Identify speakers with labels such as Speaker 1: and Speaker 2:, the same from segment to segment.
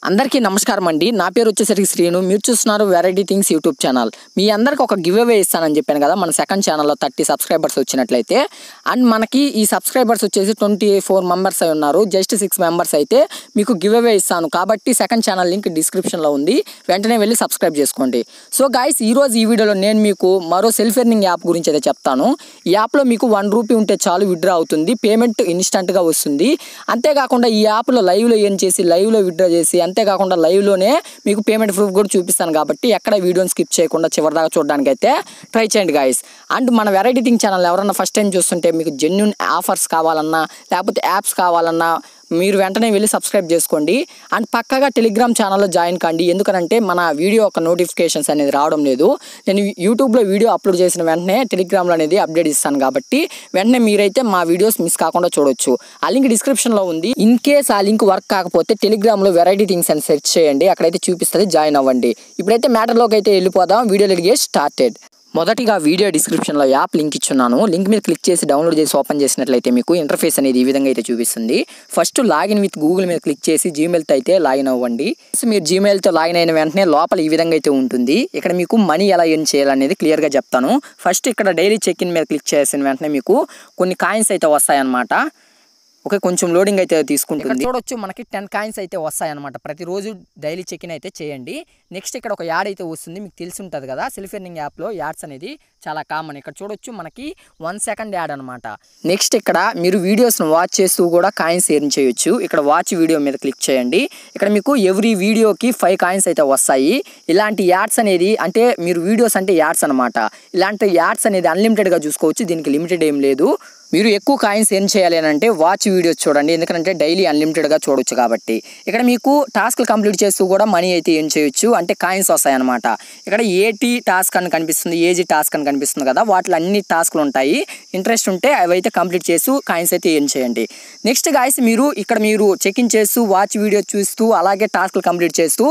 Speaker 1: అందరికీ నమస్కారం అండి. నా పేరు వచ్చేసరికి శ్రీను. మీరు చూస్తున్నారు వెరైటీ థింగ్స్ యూట్యూబ్ ఛానల్. మీ అందరికి ఒక గివ్ అవే ఇస్తానని చెప్పాను కదా, మన సెకండ్ ఛానల్లో 30 సబ్స్క్రైబర్స్ వచ్చినట్లయితే. అండ్ మనకి ఈ సబ్స్క్రైబర్స్ వచ్చేసి 24 మెంబర్స్ అయి ఉన్నారు. జస్ట్ 6 మెంబర్స్ అయితే మీకు గివ్ అవే ఇస్తాను. కాబట్టి సెకండ్ ఛానల్ లింక్ డిస్క్రిప్షన్లో ఉంది, వెంటనే వెళ్ళి సబ్స్క్రైబ్ చేసుకోండి. సో గైస్, ఈరోజు ఈ వీడియోలో నేను మీకు మరో సెల్ఫ్ ఎర్నింగ్ యాప్ గురించి అయితే చెప్తాను. ఈ యాప్లో మీకు 1 రూపీ ఉంటే చాలు, విత్డ్రా అవుతుంది, పేమెంట్ ఇన్స్టంట్గా వస్తుంది. అంతేకాకుండా ఈ యాప్లో లైవ్లో ఏం చేసి లైవ్లో విత్డ్రా చేసి, అంతేకాకుండా లైవ్లోనే మీకు పేమెంట్ ప్రూఫ్ కూడా చూపిస్తాను. కాబట్టి ఎక్కడ వీడియోని స్కిప్ చేయకుండా చివరిదాకా చూడడానికి అయితే ట్రై చేయండి గైస్. అండ్ మన వెరైటీ థింగ్ ఛానల్ ఎవరన్నా ఫస్ట్ టైం చూస్తుంటే మీకు జెన్యూన్ ఆఫర్స్ కావాలన్నా లేకపోతే యాప్స్ కావాలన్నా మీరు వెంటనే వెళ్ళి సబ్స్క్రైబ్ చేసుకోండి. అండ్ పక్కగా టెలిగ్రామ్ ఛానల్లో జాయిన్ కండి. ఎందుకంటే మన వీడియో ఒక నోటిఫికేషన్స్ అనేది రావడం లేదు. నేను యూట్యూబ్లో వీడియో అప్లోడ్ చేసిన వెంటనే టెలిగ్రామ్లో అనేది అప్డేట్ ఇస్తాను. కాబట్టి వెంటనే మీరైతే మా వీడియోస్ మిస్ కాకుండా చూడొచ్చు. ఆ లింక్ డిస్క్రిప్షన్లో ఉంది. ఇన్ కేస్ ఆ లింక్ వర్క్ కాకపోతే టెలిగ్రామ్లో వెరైటీ థింగ్స్ అని సెర్చ్ చేయండి, అక్కడైతే చూపిస్తుంది, జాయిన్ అవ్వండి. ఇప్పుడైతే మ్యాటర్లోకి అయితే వెళ్ళిపోదాం. వీడియోలు గెట్ స్టార్టెడ్. మొదటిగా వీడియో డిస్క్రిప్షన్లో యాప్ లింక్ ఇచ్చున్నాను. లింక్ మీద క్లిక్ చేసి డౌన్లోడ్ చేసి ఓపెన్ చేసినట్లయితే మీకు ఇంటర్ఫేస్ అనేది ఈ విధంగా అయితే చూపిస్తుంది. ఫస్ట్ లాగిన్ విత్ గూగుల్ మీద క్లిక్ చేసి జీమెయిల్తో అయితే లాగిన్ అవ్వండి. మీరు జీమెయిల్తో లాగిన్ అయిన వెంటనే లోపల ఈ విధంగా అయితే ఉంటుంది. ఇక్కడ మీకు మనీ ఎలా ఎర్న్ చేయాలనేది క్లియర్గా చెప్తాను. ఫస్ట్ ఇక్కడ డైలీ చెక్ ఇన్ మీద క్లిక్ చేసిన వెంటనే మీకు కొన్ని కాయిన్స్ అయితే వస్తాయన్నమాట. ఓకే, కొంచెం లోడింగ్ అయితే తీసుకుంటుంది. చూడొచ్చు, మనకి 10 కాయిన్స్ అయితే వస్తాయన్నమాట. ప్రతిరోజు డైలీ చెక్ ఇన్ అయితే చేయండి. నెక్స్ట్ ఇక్కడ ఒక యాడ్ అయితే వస్తుంది, మీకు తెలిసి ఉంటుంది కదా, సెల్ఫ్ ఎర్నింగ్ యాప్లో యాడ్స్ అనేది చాలా కామన్. ఇక్కడ చూడొచ్చు, మనకి 1 సెకండ్ యాడ్ అనమాట. నెక్స్ట్ ఇక్కడ మీరు వీడియోస్ను వాచ్ చేస్తూ కూడా కాయిన్స్ ఎర్న్ చేయొచ్చు. ఇక్కడ వాచ్ వీడియో మీద క్లిక్ చేయండి. ఇక్కడ మీకు ఎవ్రీ వీడియోకి 5 కాయిన్స్ అయితే వస్తాయి. ఇలాంటి యాడ్స్ అనేది అంటే మీరు వీడియోస్ అంటే యాడ్స్ అనమాట. ఇలాంటి యాడ్స్ అనేది అన్లిమిటెడ్గా చూసుకోవచ్చు, దీనికి లిమిటెడ్ ఏం లేదు. మీరు ఎక్కువ కాయిన్స్ ఎర్న్ చేయాలి అని అంటే వాచ్ వీడియోస్ చూడండి, ఎందుకంటే డైలీ అన్లిమిటెడ్గా చూడొచ్చు కాబట్టి. ఇక్కడ మీకు టాస్క్లు కంప్లీట్ చేస్తూ కూడా మనీ అయితే ఎర్న్ చేయొచ్చు, అంటే కాయిన్స్ వస్తాయన్నమాట. ఇక్కడ ఏటీ టాస్క్ అని కనిపిస్తుంది, ఏజీ టాస్క్ అని కనిపిస్తుంది కదా, వాటిలో అన్ని టాస్క్లు ఉంటాయి. ఇంట్రెస్ట్ ఉంటే అవి అయితే కంప్లీట్ చేస్తూ కాయిన్స్ అయితే ఎర్న్ చేయండి. నెక్స్ట్ గాయస్, మీరు చెక్ ఇన్ చేస్తూ వాచ్ వీడియో చూస్తూ అలాగే టాస్క్లు కంప్లీట్ చేస్తూ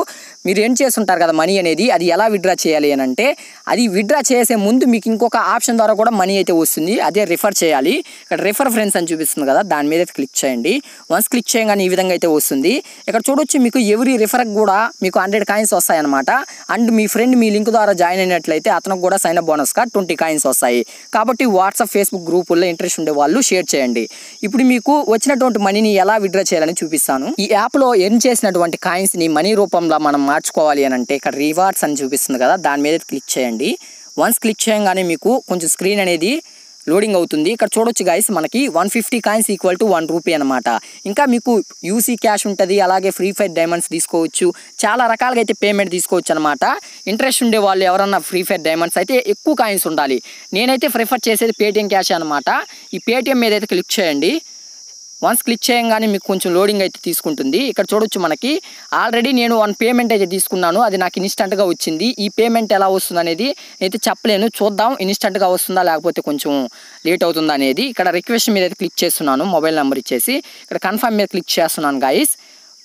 Speaker 1: మీరు ఎర్న్ చేస్తుంటారు కదా మనీ అనేది, అది ఎలా విత్డ్రా చేయాలి అని అంటే, అది విత్డ్రా చేసే ముందు మీకు ఇంకొక ఆప్షన్ ద్వారా కూడా మనీ అయితే వస్తుంది, అదే రిఫర్ చేయాలి. ఇక్కడ రిఫర్ ఫ్రెండ్స్ అని చూపిస్తుంది కదా, దాని మీద క్లిక్ చేయండి. వన్స్ క్లిక్ చేయగానే ఈ విధంగా అయితే వస్తుంది. ఇక్కడ చూడొచ్చు, మీకు ఎవరీ రిఫర్కి కూడా మీకు 100 కాయిన్స్ వస్తాయన్నమాట. And me friend me link ద్వారా జాయిన్ అయినట్లయితే అతనికి కూడా సైన్ అప్ బోనస్గా 20 కాయిన్స్ వస్తాయి. కాబట్టి వాట్సాప్, ఫేస్బుక్ గ్రూపుల్లో ఇంట్రెస్ట్ ఉండే వాళ్ళు షేర్ చేయండి. ఇప్పుడు మీకు వచ్చినటువంటి మనీని ఎలా విత్డ్రా చేయాలని చూపిస్తాను. ఈ యాప్లో ఎర్న్ చేసినటువంటి కాయిన్స్ని మనీ రూపంలో మనం మార్చుకోవాలి అని అంటే ఇక్కడ రివార్డ్స్ అని చూపిస్తుంది కదా, దాని మీద క్లిక్ చేయండి. వన్స్ క్లిక్ చేయగానే మీకు కొంచెం స్క్రీన్ అనేది లోడింగ్ అవుతుంది. ఇక్కడ చూడొచ్చు గైస్, మనకి 150 కాయిన్స్ ఈక్వల్ టు 1 రూపీ అనమాట. ఇంకా మీకు యూసీ క్యాష్ ఉంటుంది, అలాగే ఫ్రీ ఫైర్ డైమండ్స్ తీసుకోవచ్చు, చాలా రకాలుగా అయితే పేమెంట్ తీసుకోవచ్చు అనమాట. ఇంట్రెస్ట్ ఉండే వాళ్ళు ఎవరన్నా ఫ్రీ ఫైర్ డైమండ్స్ అయితే ఎక్కువ కాయిన్స్ ఉండాలి. నేనైతే ప్రిఫర్ చేసేది పేటిఎం క్యాష్ అనమాట. ఈ పేటిఎం మీద అయితే క్లిక్ చేయండి. వన్స్ క్లిక్ చేయగానే మీకు కొంచెం లోడింగ్ అయితే తీసుకుంటుంది. ఇక్కడ చూడొచ్చు, మనకి ఆల్రెడీ నేను 1 పేమెంట్ అయితే తీసుకున్నాను, అది నాకు ఇన్స్టంట్గా వచ్చింది. ఈ పేమెంట్ ఎలా వస్తుంది అనేది అయితే చెప్పలేను, చూద్దాం ఇన్స్టంట్గా వస్తుందా లేకపోతే కొంచెం లేట్ అవుతుందా అనేది. ఇక్కడ రిక్వెస్ట్ మీద అయితే క్లిక్ చేస్తున్నాను, మొబైల్ నెంబర్ ఇచ్చేసి ఇక్కడ కన్ఫర్మ్ మీద క్లిక్ చేస్తున్నాను గైస్.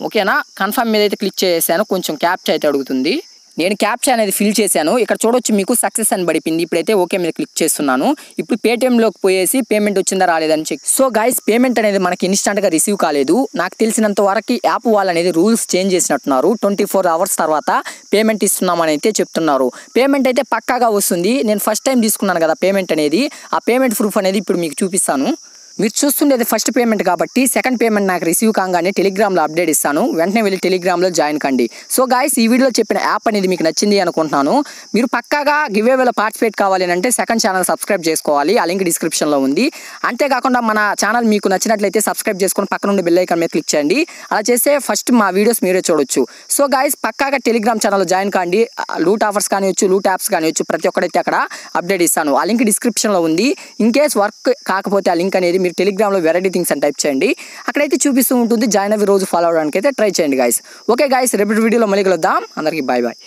Speaker 1: ఓకేనా, కన్ఫర్మ్ మీద అయితే క్లిక్ చేసాను. కొంచెం క్యాప్చా అయితే అడుగుతుంది, నేను క్యాప్చా అనేది ఫిల్ చేశాను. ఇక్కడ చూడొచ్చు, మీకు సక్సెస్ అని పడిపోయింది. ఇప్పుడైతే ఓకే మీద క్లిక్ చేస్తున్నాను. ఇప్పుడు పేటిఎంలోకి పోయేసి పేమెంట్ వచ్చిందా రాలేదని చెక్. సో గైస్, పేమెంట్ అనేది మనకి ఇన్స్టంట్గా రిసీవ్ కాలేదు. నాకు తెలిసినంత వరకు యాప్ వాళ్ళు అనేది రూల్స్ చేంజ్ చేసినట్టున్నారు. 24 అవర్స్ తర్వాత పేమెంట్ ఇస్తున్నామని అయితే చెప్తున్నారు. పేమెంట్ అయితే పక్కాగా వస్తుంది. నేను ఫస్ట్ టైం తీసుకున్నాను కదా పేమెంట్ అనేది, ఆ పేమెంట్ ప్రూఫ్ అనేది ఇప్పుడు మీకు చూపిస్తాను. మీరు చూస్తుండేది ఫస్ట్ పేమెంట్ కాబట్టి సెకండ్ పేమెంట్ నాకు రిసీవ్ కాగానే టెలిగ్రామ్లో అప్డేట్ ఇస్తాను, వెంటనే వెళ్ళి టెలిగ్రామ్లో జాయిన్ కండి. సో గాయస్, ఈ వీడియోలో చెప్పిన యాప్ అనేది మీకు నచ్చింది అనుకుంటున్నాను. మీరు పక్కాగా గివ్ అవేలో పార్టిసిపేట్ కావాలి అంటే సెకండ్ ఛానల్ సబ్స్క్రైబ్ చేసుకోవాలి, ఆ లింక్ డిస్క్రిప్షన్లో ఉంది. అంతేకాకుండా మన ఛానల్ మీకు నచ్చినట్లయితే సబ్స్క్రైబ్ చేసుకొని పక్కన ఉండే బెల్ ఐకాన్ మీద క్లిక్ చేయండి. అలా చేస్తే ఫస్ట్ మా వీడియోస్ మీరే చూడొచ్చు. సో గాయస్, పక్కాగా టెలిగ్రామ్ ఛానల్లో జాయిన్ కండి. లూట్ ఆఫర్స్ కానివచ్చు, లూట్ యాప్స్ కానివచ్చు, ప్రతి ఒక్కడైతే అక్కడ అప్డేట్ ఇస్తాను, ఆ లింక్ డిస్క్రిప్షన్లో ఉంది. ఇన్ కేస్ వర్క్ కాకపోతే ఆ లింక్ అనేది మీరు టెలిగ్రామ్లో వెరైటీ థింగ్స్ అని టైప్ చేయండి, అక్కడైతే చూపిస్తూ ఉంటుంది. జాయిన్ అవి రోజు ఫాలో అవడానికి అయితే ట్రై చేయండి గైస్. ఓకే గైస్, రేపటి వీడియోలో మళ్ళీ కలుద్దాం. అందరికీ బాయ్ బాయ్.